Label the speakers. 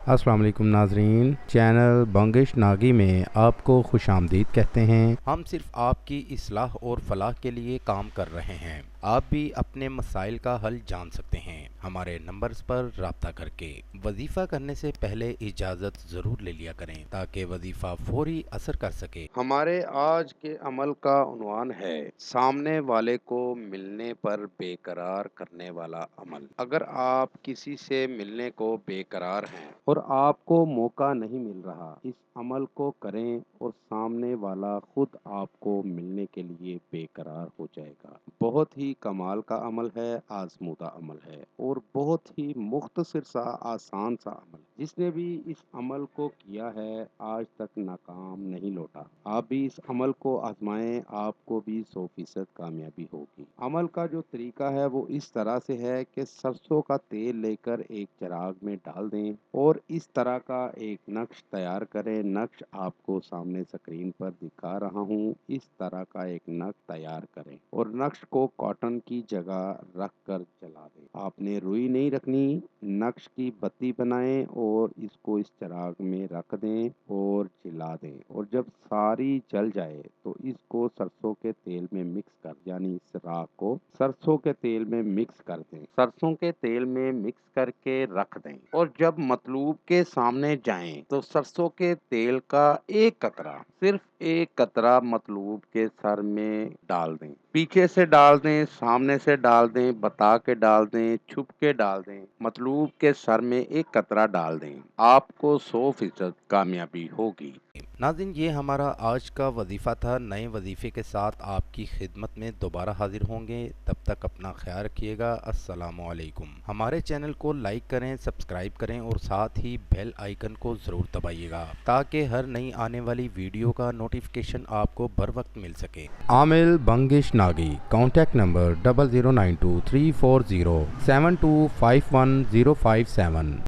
Speaker 1: अस्सलाम वालेकुम नाजरीन, चैनल बंगिश नागी में आपको खुश आमदीद कहते हैं। हम सिर्फ आपकी इस्लाह और फलाह के लिए काम कर रहे हैं। आप भी अपने मसाइल का हल जान सकते हैं हमारे नंबर्स पर राब्ता करके। वजीफ़ा करने से पहले इजाज़त ज़रूर ले लिया करें ताकि वजीफ़ा फौरी असर कर सके। हमारे आज के अमल का उन्वान है सामने वाले को मिलने पर बेकरार करने वाला अमल। अगर आप किसी से मिलने को बेकरार हैं और आपको मौका नहीं मिल रहा, इस अमल को करें और सामने वाला खुद आपको मिलने के लिए बेकरार हो जाएगा। बहुत ही कमाल का अमल है, आजमूदा अमल है और बहुत ही मुख्तसर सा आसान सा अमल। जिसने भी इस अमल को किया है आज तक नाकाम नहीं लौटा। आप भी इस अमल को आजमाएं, आपको भी 100% कामयाबी होगी। अमल का जो तरीका है वो इस तरह से है कि सरसों का तेल लेकर एक चिराग में डाल दें और इस तरह का एक नक्श तैयार करें। नक्श आपको सामने स्क्रीन पर दिखा रहा हूँ। इस तरह का एक नक्श तैयार करें और नक्श को कॉटन की जगह रख कर जला दें। आपने रुई नहीं रखनी, नक्श की बत्ती बनाएं और इसको इस चिराग में रख दें और जला दें और जब सारी जल जाए तो इसको सरसों के तेल में मिक्स कर, यानी इस राख को सरसों के तेल में मिक्स कर दें। सरसों के तेल में मिक्स करके रख दें और जब मतलूब के सामने जाएं तो सरसों के तेल का एक कतरा, सिर्फ एक कतरा मतलूब के सर में डाल दें। पीछे से डाल दें, सामने से डाल दें, बता के डाल दें, छुप के डाल दें। मतलूब के सर में एक कतरा डाल दें। आपको 100% कामयाबी होगी। नाज़रीन, ये हमारा आज का वजीफ़ा था। नए वजीफ़े के साथ आपकी खिदमत में दोबारा हाजिर होंगे। तब तक अपना ख्याल रखिएगा। अस्सलामु अलैकुम। हमारे चैनल को लाइक करें, सब्सक्राइब करें और साथ ही बेल आइकन को ज़रूर दबाइएगा ताकि हर नई आने वाली वीडियो का नोटिफिकेशन आपको बर वक्त मिल सके। आमिल बंगिश नागी, कॉन्टैक्ट नंबर 00923407251057।